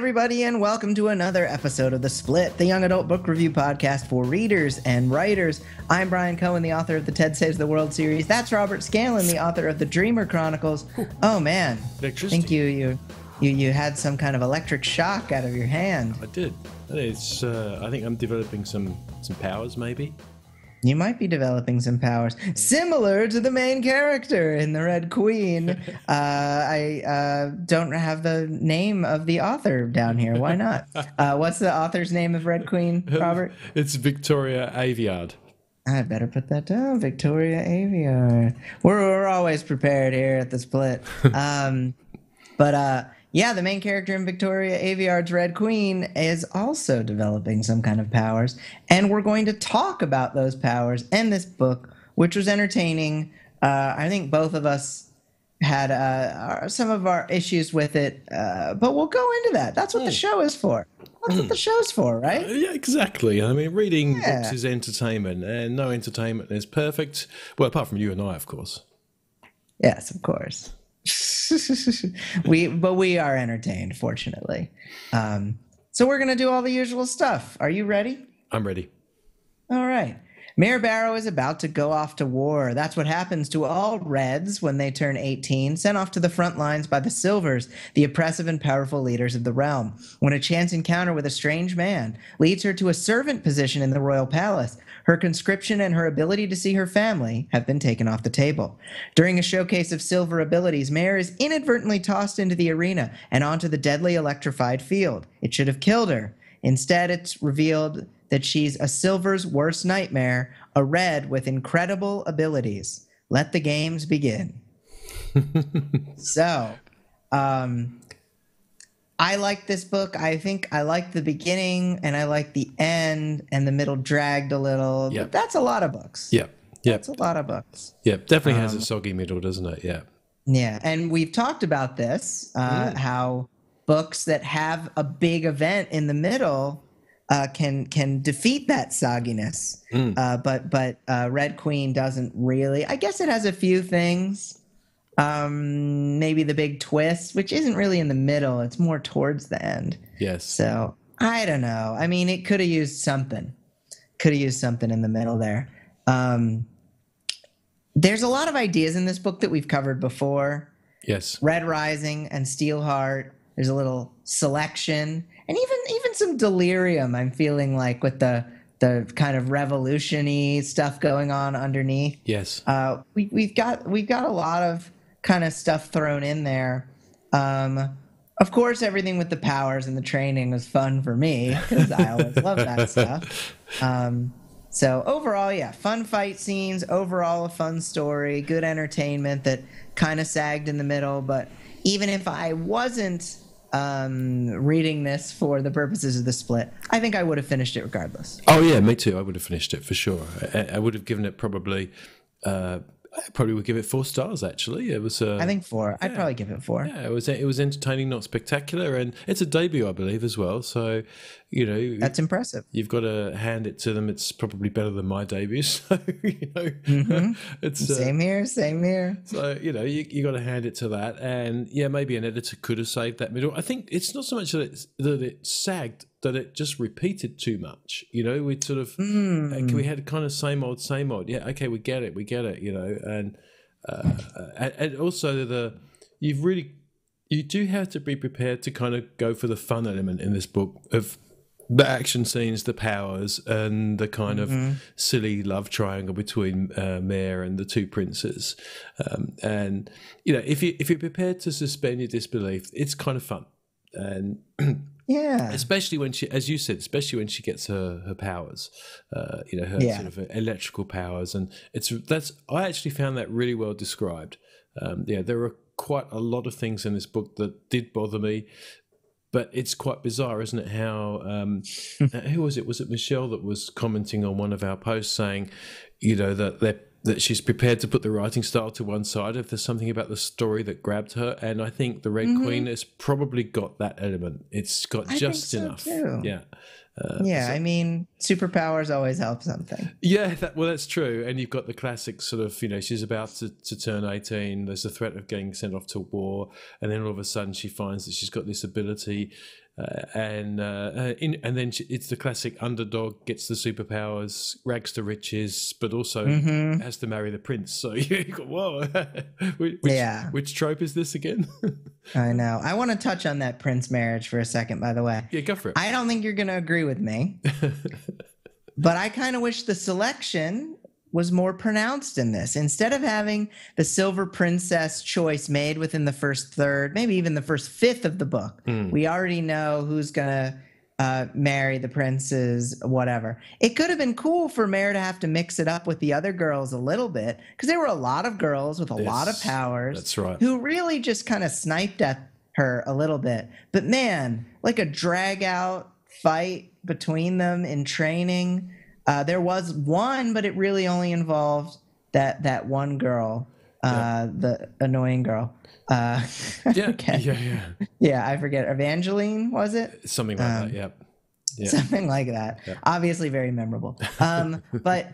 everybody, and welcome to another episode of The Split, the young adult book review podcast for readers and writers. I'm Brian Cohen, the author of the Ted Saves the World series. That's Robert Scanlon, the author of the Dreamer Chronicles. Oh, man. Electricity. I think you had some kind of electric shock out of your hand. I did. It's. I think I'm developing some powers, maybe. You might be developing some powers similar to the main character in The Red Queen. I don't have the name of the author down here. Why not? What's the author's name of Red Queen, Robert? It's Victoria Aveyard. I better put that down. Victoria Aveyard. We're always prepared here at The Split. Yeah, the main character in Victoria Aveyard's Red Queen is also developing some kind of powers, and we're going to talk about those powers and this book, which was entertaining. I think both of us had some of our issues with it, but we'll go into that. That's what the show is for. That's what the show's for, right? Yeah, exactly. I mean, reading books is entertainment, and no entertainment is perfect. Well, apart from you and I, of course. Yes, of course. we are entertained, fortunately. So we're gonna do all the usual stuff. Are you ready? I'm ready. All right. Mayor Barrow is about to go off to war. That's what happens to all Reds when they turn 18, sent off to the front lines by the Silvers, the oppressive and powerful leaders of the realm. When a chance encounter with a strange man leads her to a servant position in the royal palace, her conscription and her ability to see her family have been taken off the table. During a showcase of silver abilities, Mare is inadvertently tossed into the arena and onto the deadly electrified field. It should have killed her. Instead, it's revealed that she's a Silver's worst nightmare, a Red with incredible abilities. Let the games begin. So, I like this book. I think I like the beginning and I like the end, and the middle dragged a little. Yep. But that's a lot of books. Yep. That's a lot of books. Yep. Definitely has a soggy middle, doesn't it? Yeah. Yeah. And we've talked about this, how books that have a big event in the middle can defeat that sogginess. But Red Queen doesn't really. I guess it has a few things. Maybe the big twist, which isn't really in the middle, it's more towards the end. Yes. So I don't know. I mean, it could have used something in the middle there. There's a lot of ideas in this book that we've covered before. Yes. Red Rising and Steelheart. There's a little selection, and even some delirium. I'm feeling like with the kind of revolution-y stuff going on underneath. Yes. We've got a lot of kind of stuff thrown in there. Of course, everything with the powers and the training was fun for me because I always love that stuff. So overall, yeah, fun fight scenes. Overall, a fun story, good entertainment that kind of sagged in the middle. But even if I wasn't reading this for the purposes of the split, I think I would have finished it regardless. Oh yeah, me too. I would have finished it for sure. I would have given it probably. I probably would give it 4 stars. Actually, it was. I think 4. I'd probably give it 4. Yeah, it was entertaining, not spectacular, and it's a debut, I believe, as well. So, you know, that's impressive. You've got to hand it to them. It's probably better than my debut. So, you know, it's same here. So, you know, you got to hand it to that, and yeah, maybe an editor could have saved that middle. I think it's not so much that it sagged, that it just repeated too much. You know, we sort of we had kind of same old. Yeah, okay, we get it. You know, and also you do have to be prepared to kind of go for the fun element in this book of the action scenes, the powers, and the kind of silly love triangle between Mare and the 2 princes. And you know, if you're prepared to suspend your disbelief, it's kind of fun. And yeah, especially when she, as you said, when she gets her powers, you know, her sort of electrical powers, and I actually found that really well described. There are quite a lot of things in this book that did bother me, but it's quite bizarre, isn't it? How who was it? Was it Michelle that was commenting on one of our posts saying, you know, that she's prepared to put the writing style to one side if there's something about the story that grabbed her. And I think The Red Queen has probably got that element. It's got just enough. Too. Yeah. Yeah, I mean, superpowers always help something. Yeah, that's true. And you've got the classic sort of, she's about to turn 18. There's a threat of getting sent off to war. And then all of a sudden she finds that she's got this ability. And then it's the classic underdog, gets the superpowers, rags to riches, but also has to marry the prince. So you go, whoa, which trope is this again? I know. I want to touch on that prince marriage for a second, by the way. Yeah, go for it. I don't think you're going to agree with me, but I kind of wish the selection was more pronounced in this. Instead of having the silver princess choice made within the first third, maybe even the first fifth of the book, we already know who's going to marry the princes, whatever. It could have been cool for Mare to have to mix it up with the other girls a little bit, because there were a lot of girls with a lot of powers. That's right. Who really just kind of sniped at her a little bit. But man, like a drag out fight between them in training. There was one, but it really only involved that one girl, the annoying girl. Yeah, I forget. Evangeline, was it? Something like that. Yeah. Something like that. Yeah. Obviously very memorable. But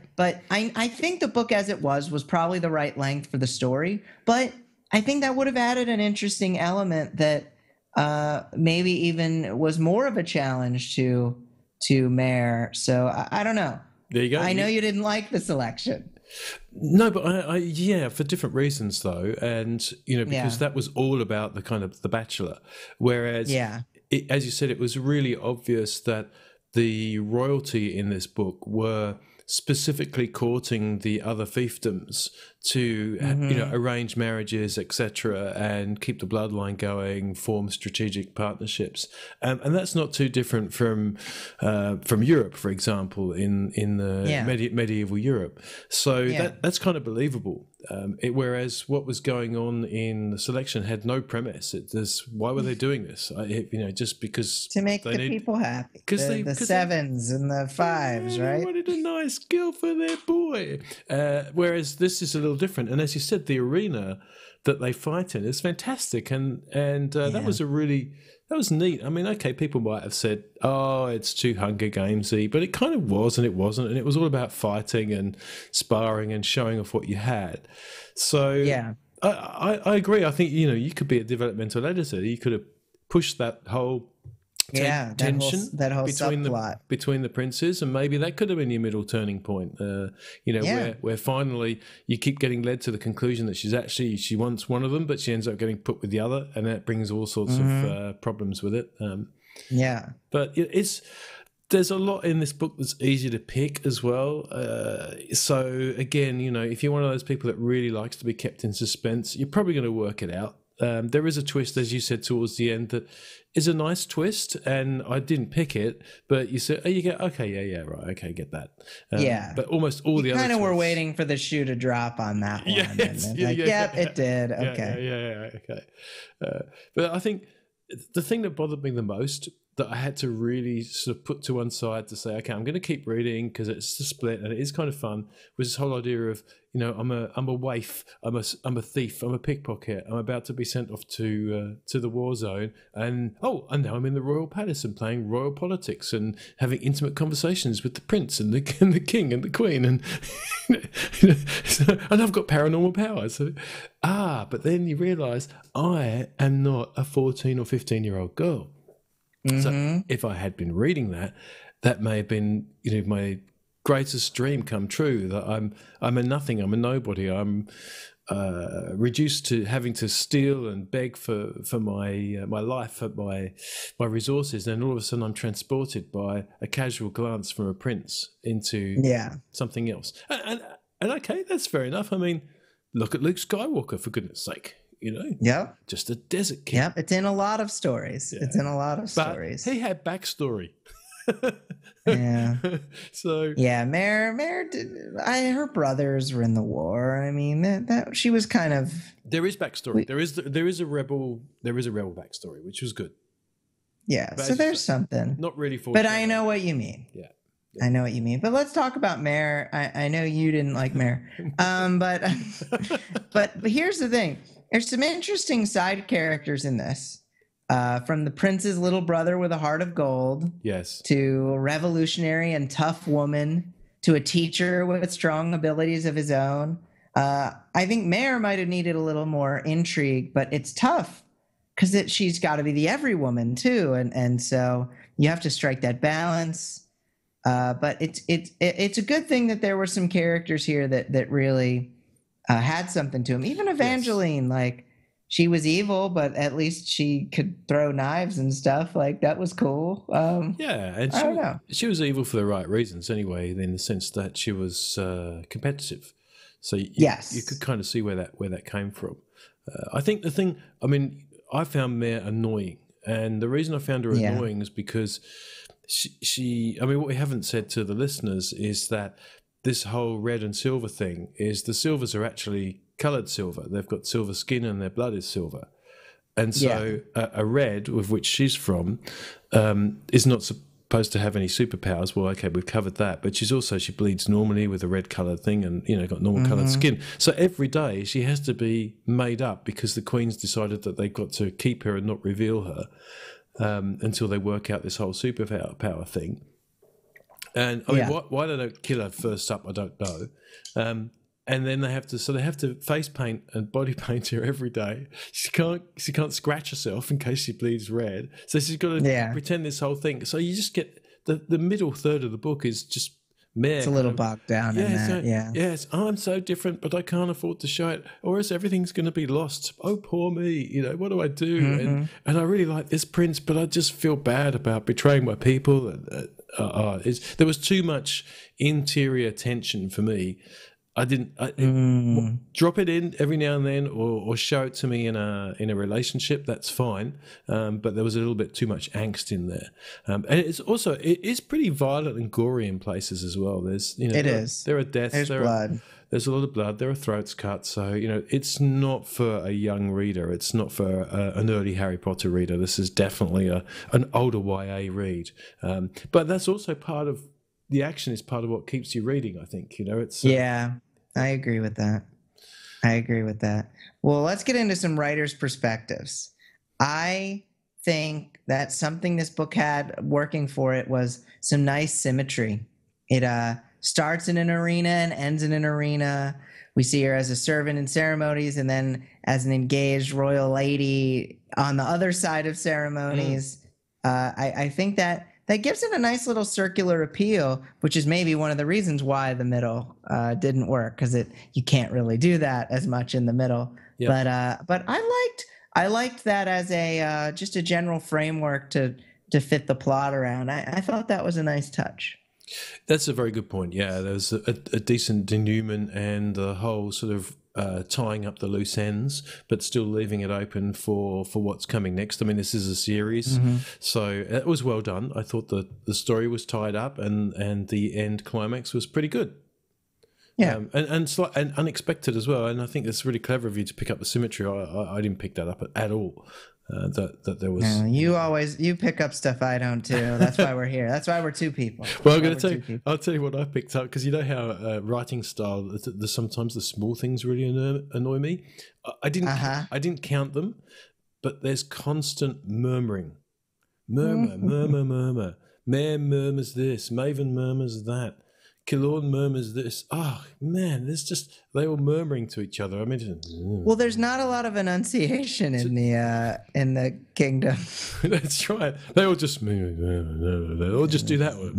I think the book as it was probably the right length for the story. But I think that would have added an interesting element that maybe even was more of a challenge to Mare. So I don't know. There you go. I know you didn't like the selection. No, but I for different reasons though, and because that was all about the kind of the Bachelor, whereas as you said, it was really obvious that the royalty in this book were specifically courting the other fiefdoms to arrange marriages, etc., and keep the bloodline going, form strategic partnerships, and that's not too different from Europe, for example, in the medieval Europe. So that's kind of believable. Whereas what was going on in the selection had no premise. Why were they doing this? Just because to make the people happy. Because the sevens and the fives, right? They wanted a nice girl for their boy. Whereas this is a little different. And as you said, the arena that they fight in is fantastic, and that was neat. I mean, okay, people might have said, "Oh, it's too Hunger Gamesy," but it kind of was, and it wasn't, and it was all about fighting and sparring and showing off what you had. So, I agree. I think you could be a developmental editor. You could have pushed that whole tension that whole subplot between the princes, and maybe that could have been your middle turning point. Where finally you keep getting led to the conclusion that she wants one of them, but she ends up getting put with the other, and that brings all sorts of problems with it. But there's a lot in this book that's easy to pick as well. So again, if you're one of those people that really likes to be kept in suspense, you're probably going to work it out. There is a twist, as you said, towards the end that is a nice twist, and I didn't pick it, but you said, you get, okay, right, okay, get that. But almost all the other kind of were waiting for the shoe to drop on that one. Yep, it did. Okay. Okay. But I think the thing that bothered me the most, that I had to really sort of put to one side to say, okay, I'm going to keep reading because it's a split and it is kind of fun, was this whole idea of, I'm a waif, I'm a thief, I'm a pickpocket, I'm about to be sent off to the war zone, and now I'm in the royal palace and playing royal politics and having intimate conversations with the prince and the king and the queen, and and I've got paranormal powers. But then you realise I am not a 14 or 15-year-old girl. So if I had been reading that may have been, my greatest dream come true, that I'm a nothing, I'm a nobody, I'm reduced to having to steal and beg for my life, for my resources, and all of a sudden I'm transported by a casual glance from a prince into something else. And okay, that's fair enough. I mean, look at Luke Skywalker, for goodness sake. Just a desert kid. Yep, it's in a lot of stories. It's in a lot of stories. He had backstory. So Mare did. Her brothers were in the war. I mean, that she was kind of. There is backstory. There is a rebel backstory, which was good. Yeah, but so there's something. Not really for. But I know what you mean. Yeah. I know what you mean, but let's talk about Mare. I know you didn't like Mare, but here's the thing: there's some interesting side characters in this. From the prince's little brother with a heart of gold, Yes, to a revolutionary and tough woman, to a teacher with strong abilities of his own. I think Mare might have needed a little more intrigue, but it's tough because she's got to be the every woman too, and so you have to strike that balance. But it's a good thing that there were some characters here that really had something to them. Even Evangeline, yes. Like, she was evil, but at least she could throw knives and stuff. Like, that was cool. Yeah, and she was evil for the right reasons anyway, in the sense that she was competitive. So you could kind of see where that came from. I think I found Mare annoying, and the reason I found her annoying is because what we haven't said to the listeners is that this whole red and silver thing is the silvers are actually coloured silver. They've got silver skin and their blood is silver. And so a red, with which she's from, is not supposed to have any superpowers. Well, okay, we've covered that. But she bleeds normally with a red coloured thing and, got normal coloured skin. So every day she has to be made up because the Queen's decided that they've got to keep her and not reveal her until they work out this whole superpower thing. And why they don't kill her first up, I don't know. And then they have to face paint and body paint her every day. She can't scratch herself in case she bleeds red. So she's got to pretend this whole thing. So you just get the middle third of the book is just Mare. It's a little bogged down in that. So, yes, I'm so different, but I can't afford to show it, or else everything's going to be lost. Oh, poor me. What do I do? Mm-hmm. And I really like this prince, but I just feel bad about betraying my people. There was too much interior tension for me. Drop it in every now and then, or show it to me in a relationship. That's fine, but there was a little bit too much angst in there, and it is pretty violent and gory in places as well. There's there are deaths, there's blood. There's a lot of blood. There are throats cut. So it's not for a young reader. It's not for an early Harry Potter reader. This is definitely an older YA read, but that's also part of the action. Is part of what keeps you reading. I think it's I agree with that. Well, let's get into some writers' perspectives. I think that something this book had working for it was some nice symmetry. It starts in an arena and ends in an arena. We see her as a servant in ceremonies and then as an engaged royal lady on the other side of ceremonies. I think that gives it a nice little circular appeal, which is maybe one of the reasons why the middle didn't work, because you can't really do that as much in the middle. Yep. But I liked that as a just a general framework to fit the plot around. I thought that was a nice touch. That's a very good point. Yeah, there's a decent denouement and the whole sort of tying up the loose ends, but still leaving it open for what's coming next. I mean, this is a series, so it was well done. I thought the story was tied up, and the end climax was pretty good. Yeah, and unexpected as well. And I think it's really clever of you to pick up the symmetry. I didn't pick that up at all. That there was. You pick up stuff I don't too. That's why we're here. That's why we're two people. Well, I'll tell you what I picked up, because how writing style. Sometimes the small things really annoy me. I didn't count them, but there's constant murmuring, murmur. Mare murmurs this. Maven murmurs that. Kilorn murmurs this. Oh man, they all murmuring to each other. I mean, well, there's not a lot of enunciation in the kingdom. That's right. They all just do that one.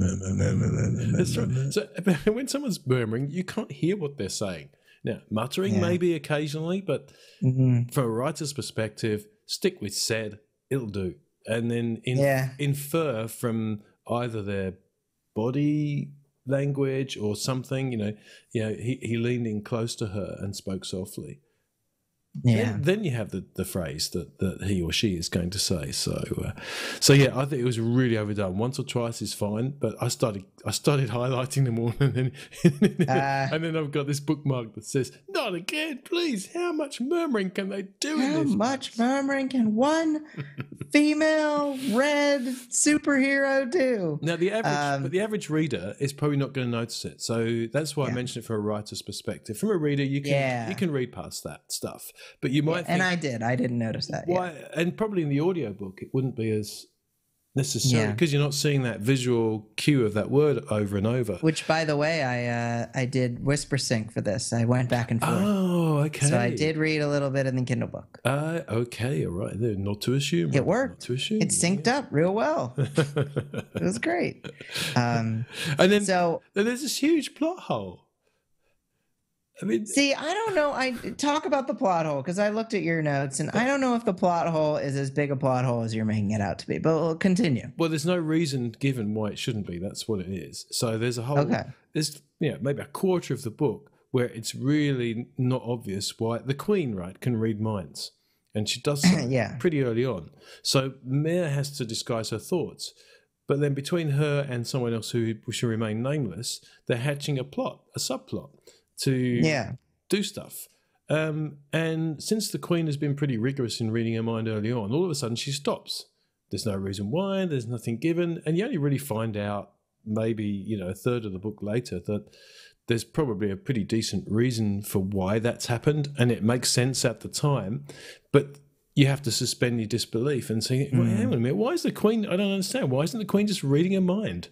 That's right. So when someone's murmuring, you can't hear what they're saying. Now, muttering maybe occasionally, but from a writer's perspective, stick with said. It'll do, and then infer from either their body language or something. He leaned in close to her and spoke softly. Then you have the phrase that he or she is going to say. So I think it was really overdone. Once or twice is fine, but I started highlighting them all, and then I've got this bookmark that says, "Not again, please. How much murmuring can they do in this? How much murmuring can one female red superhero do?" Now the average reader is probably not going to notice it. So that's why I mentioned it from a writer's perspective. From a reader, you can read past that stuff. But you might think, and I didn't notice that. Why? Yeah. And probably in the audiobook, it wouldn't be as necessary because you're not seeing that visual cue of that word over and over. Which, by the way, I did whisper sync for this. I went back and forth. Oh, okay. So I did read a little bit in the Kindle book. Okay, all right. Not to assume. It worked. Not to assume. It synced up real well. It was great. And then there's this huge plot hole. I mean, see, I don't know. I talk about the plot hole because I looked at your notes, and I don't know if the plot hole is as big a plot hole as you're making it out to be. But we'll continue. Well, there's no reason given why it shouldn't be. That's what it is. So there's a whole. Okay. There's maybe a quarter of the book where it's really not obvious why the Queen, right, can read minds, and she does so pretty early on. So Mare has to disguise her thoughts. But then between her and someone else who should remain nameless, they're hatching a subplot to do stuff. And since the Queen has been pretty rigorous in reading her mind early on, all of a sudden she stops. There's no reason why, there's nothing given, and you only really find out maybe, a third of the book later that there's probably a pretty decent reason for why that's happened, and it makes sense at the time, but you have to suspend your disbelief and say, well, hang on a minute, why is the Queen, I don't understand, why isn't the Queen just reading her mind?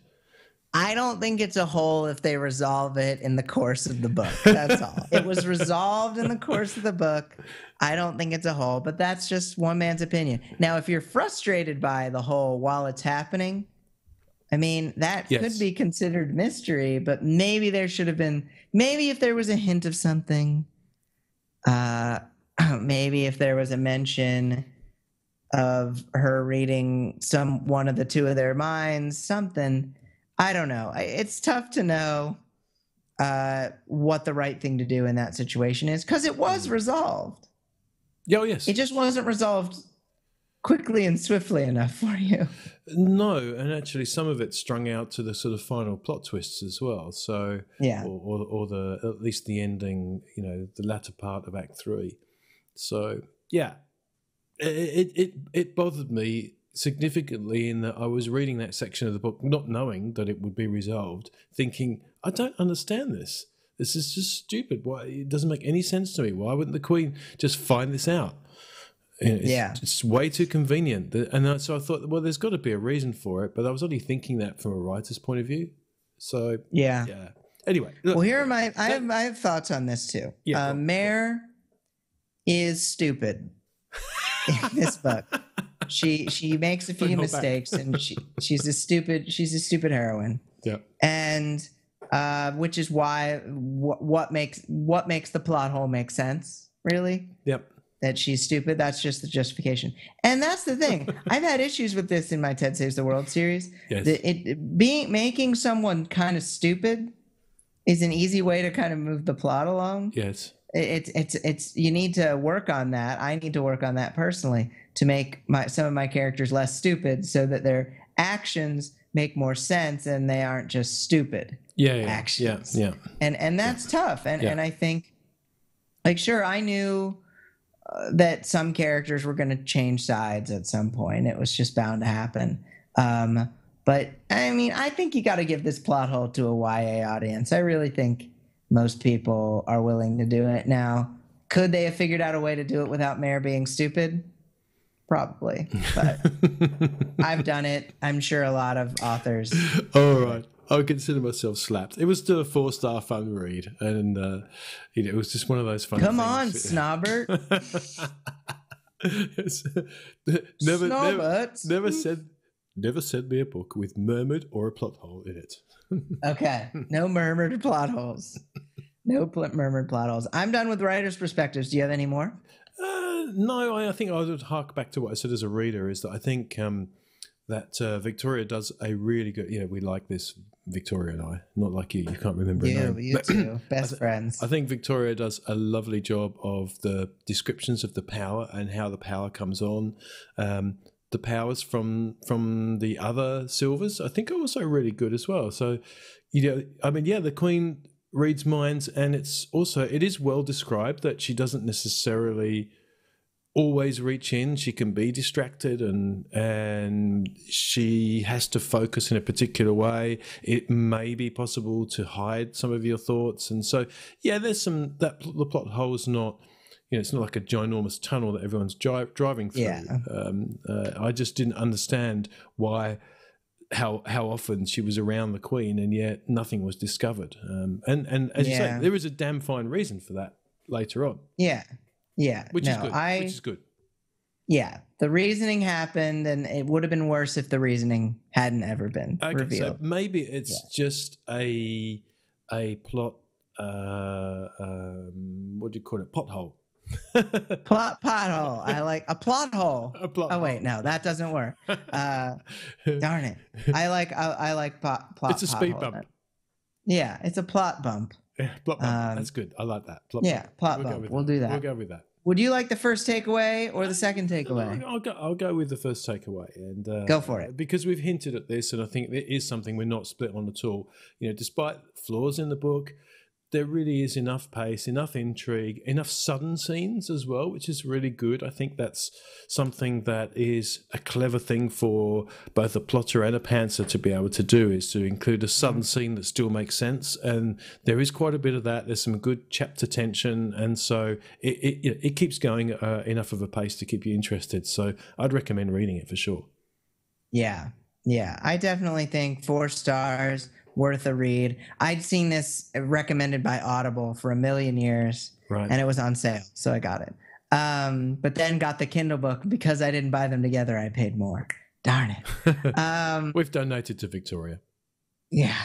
I don't think it's a hole if they resolve it in the course of the book. That's all. It was resolved in the course of the book. I don't think it's a hole, but that's just one man's opinion. Now, if you're frustrated by the hole while it's happening, I mean, that could be considered mystery, but maybe there should have been, maybe if there was a hint of something, maybe if there was a mention of her reading one of the two of their minds, something. I don't know. It's tough to know what the right thing to do in that situation is because it was resolved. Oh, yes. It just wasn't resolved quickly and swiftly enough for you. No, and actually some of it strung out to the sort of final plot twists as well. So, or the at least the ending, the latter part of Act 3. So, it bothered me significantly in that I was reading that section of the book not knowing that it would be resolved, thinking, I don't understand this. This is just stupid. Why? It doesn't make any sense to me. Why wouldn't the Queen just find this out? It's way too convenient. And so I thought, well, there's got to be a reason for it, but I was only thinking that from a writer's point of view. So, Anyway. Look, well, here are I have thoughts on this too. Yeah, Mare is stupid in this book. She makes a few mistakes and she's a stupid heroine. Yeah. And which is why what makes the plot hole make sense, really? Yep. That she's stupid, that's just the justification. And that's the thing. I've had issues with this in my Ted Saves the World series. Yes. Making someone kind of stupid is an easy way to kind of move the plot along. Yes. It's you need to work on that. I need to work on that personally to make some of my characters less stupid so that their actions make more sense and they aren't just stupid actions. Yeah. And that's tough. And I think, sure, I knew that some characters were going to change sides at some point. It was just bound to happen. But I mean, I think you got to give this plot hole to a YA audience. I really think most people are willing to do it. Now, could they have figured out a way to do it without Mare being stupid? Probably, but I've done it. I'm sure a lot of authors. All right. I would consider myself slapped. It was still a 4-star fun read, and it was just one of those fun. Come on, Snobbert. Never send me a book with murmured or a plot hole in it. Okay, no murmured plot holes. Murmured plot holes. I'm done with writers' perspectives. Do you have any more? No, I think I would hark back to what I said as a reader, is that I think that Victoria does a really good, we like this, Victoria and I, not like you can't remember her name. You too, best friends. I think Victoria does a lovely job of the descriptions of the power and how the power comes on. The powers from the other Silvers, I think, are also really good as well. So, the Queen reads minds, and it is well described that she doesn't necessarily always reach in. She can be distracted and she has to focus in a particular way. It may be possible to hide some of your thoughts. And so, there's the plot hole is not it's not like a ginormous tunnel that everyone's driving through. Yeah. I just didn't understand how often she was around the Queen and yet nothing was discovered. And as you say, there is a damn fine reason for that later on. Yeah. Which is good. Yeah, the reasoning happened, and it would have been worse if the reasoning hadn't ever been revealed. So maybe it's just a plot. What do you call it? Pothole. Pothole. I like a plot hole. Wait, no, that doesn't work. Darn it. I like plot. It's a speed bump. Yeah, it's a plot bump. Yeah, plot bump. That's good. I like that. Plot bump. We'll do that. We'll go with that. Would you like the first takeaway or the second takeaway? I'll go with the first takeaway, and go for it. Because we've hinted at this, and I think it is something we're not split on at all. Despite flaws in the book, there really is enough pace, enough intrigue, enough sudden scenes as well, which is really good. I think that's something that is a clever thing for both a plotter and a pantser to be able to do, is to include a sudden scene that still makes sense. And there is quite a bit of that. There's some good chapter tension. And so it keeps going enough of a pace to keep you interested. So I'd recommend reading it for sure. Yeah. I definitely think 4 stars. Worth a read. I'd seen this recommended by Audible for a million years, right, and it was on sale, so I got it. But then got the Kindle book because I didn't buy them together. I paid more. Darn it. We've donated to Victoria. Yeah.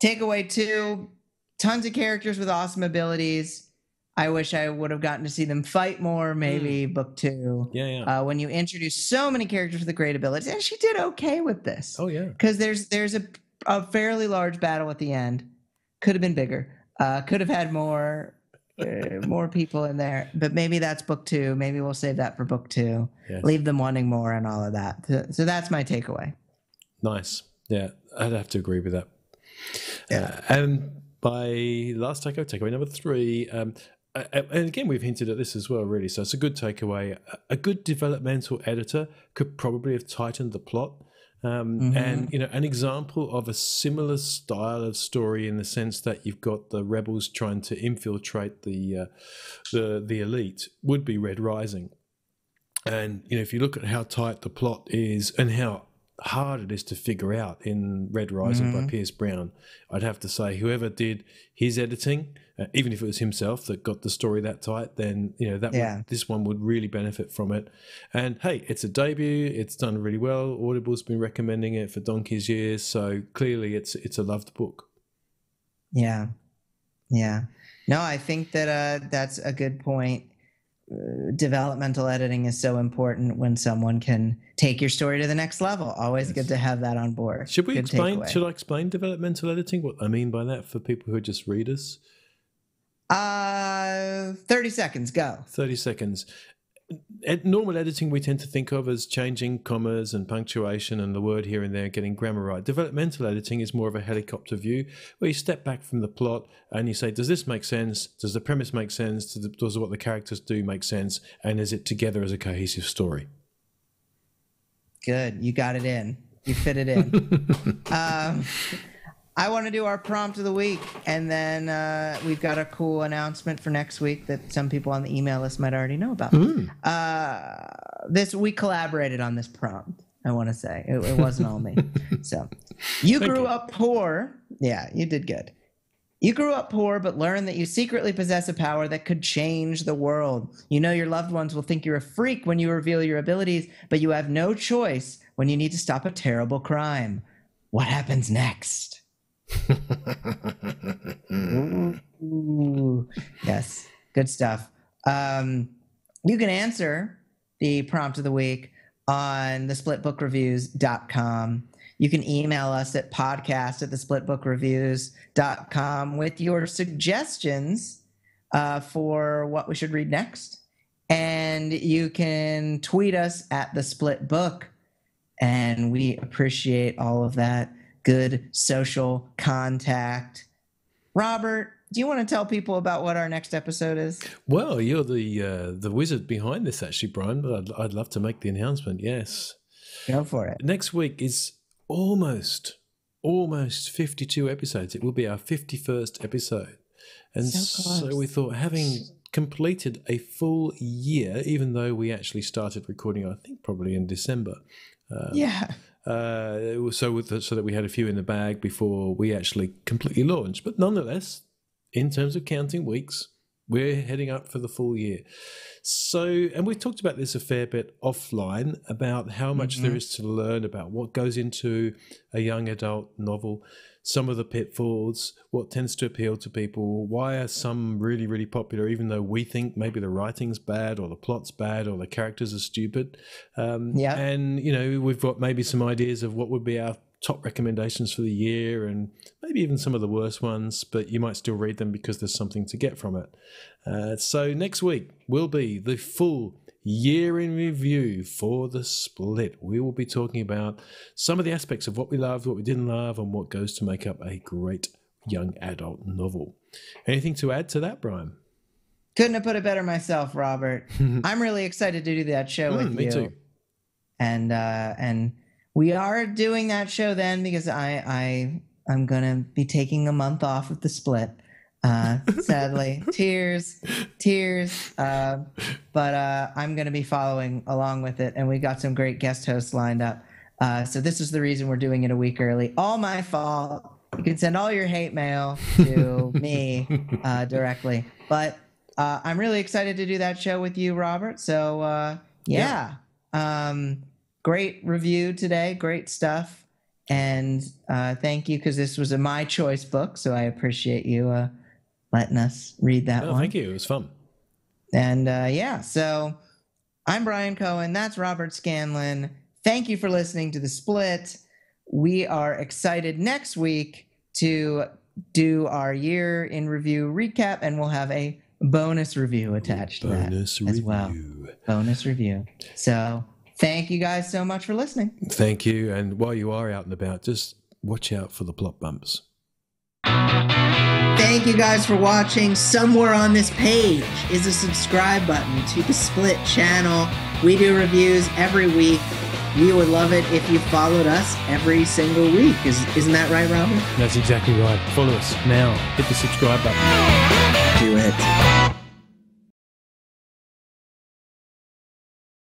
Takeaway 2: tons of characters with awesome abilities. I wish I would have gotten to see them fight more. Maybe book 2. Yeah. When you introduce so many characters with great abilities, and she did okay with this. Oh yeah. Because there's a fairly large battle at the end. Could have been bigger. Could have had more people in there. But maybe that's book 2. Maybe we'll save that for book 2. Yes. Leave them wanting more and all of that. So that's my takeaway. Nice. Yeah, I'd have to agree with that. Yeah. And my last takeaway number 3. And again, we've hinted at this as well, really. So it's a good takeaway. A good developmental editor could probably have tightened the plot. And an example of a similar style of story, in the sense that you've got the rebels trying to infiltrate the elite, would be Red Rising. And if you look at how tight the plot is and how hard it is to figure out in Red Rising by Pierce Brown, I'd have to say whoever did his editing, even if it was himself that got the story that tight, then this one would really benefit from it. And hey, it's a debut, it's done really well. Audible's been recommending it for donkey's years, so clearly it's a loved book. Yeah. No, I think that that's a good point. Developmental editing is so important when someone can take your story to the next level. Always good to have that on board. Should I explain developmental editing, what I mean by that, for people who are just readers? 30 seconds, go. 30 seconds. Normal editing we tend to think of as changing commas and punctuation and the word here and there, getting grammar right. Developmental editing is more of a helicopter view, where you step back from the plot and you say, does this make sense? Does the premise make sense? Does what the characters do make sense? And is it together as a cohesive story? Good. You got it in. You fit it in. I want to do our prompt of the week, and then we've got a cool announcement for next week that some people on the email list might already know about. We collaborated on this prompt, I want to say. It wasn't all me. So, you grew up poor. Yeah, you did good. You grew up poor, but learned that you secretly possess a power that could change the world. You know your loved ones will think you're a freak when you reveal your abilities, but you have no choice when you need to stop a terrible crime. What happens next? Ooh, yes, good stuff. You can answer the prompt of the week on thesplitbookreviews.com. You can email us at podcast@thesplitbookreviews.com with your suggestions for what we should read next. And you can tweet us at thesplitbook, and we appreciate all of that good social contact. Robert, do you want to tell people about what our next episode is? Well, you're the wizard behind this, actually, Brian, but I'd love to make the announcement, yes. Go for it. Next week is almost 52 episodes. It will be our 51st episode. And so we thought, having completed a full year, even though we actually started recording, I think, probably in December. So that we had a few in the bag before we actually completely launched. But nonetheless, in terms of counting weeks, we're heading up for the full year. So, and we've talked about this a fair bit offline about how much there is to learn about what goes into a young adult novel, some of the pitfalls, what tends to appeal to people, why are some really, really popular, even though we think maybe the writing's bad or the plot's bad or the characters are stupid. And, you know, we've got maybe some ideas of what would be our top recommendations for the year and maybe even some of the worst ones, but you might still read them because there's something to get from it. So next week will be the full year in review for The Split. We will be talking about some of the aspects of what we loved, what we didn't love, and what goes to make up a great young adult novel. Anything to add to that, Brian? Couldn't have put it better myself, Robert. I'm really excited to do that show with you. Me too. And we are doing that show then because I'm gonna be taking a month off of The Split. Sadly, tears. But I'm gonna be following along with it, and we got some great guest hosts lined up. So this is the reason we're doing it a week early. All my fault. You can send all your hate mail to me directly. But I'm really excited to do that show with you, Robert. So great review today. Great stuff. And thank you, because this was a My Choice book, so I appreciate you letting us read that one. Thank you. It was fun. And so I'm Brian Cohen. That's Robert Scanlon. Thank you for listening to The Split. We are excited next week to do our year in review recap, and we'll have a bonus review attached to that as well. Bonus review. So thank you guys so much for listening. Thank you. And while you are out and about, just watch out for the plot bumps. Thank you guys for watching. Somewhere on this page is a subscribe button to The Split channel. We do reviews every week. We would love it if you followed us every single week. Isn't that right, Robert? That's exactly right. Follow us now. Hit the subscribe button. Do it.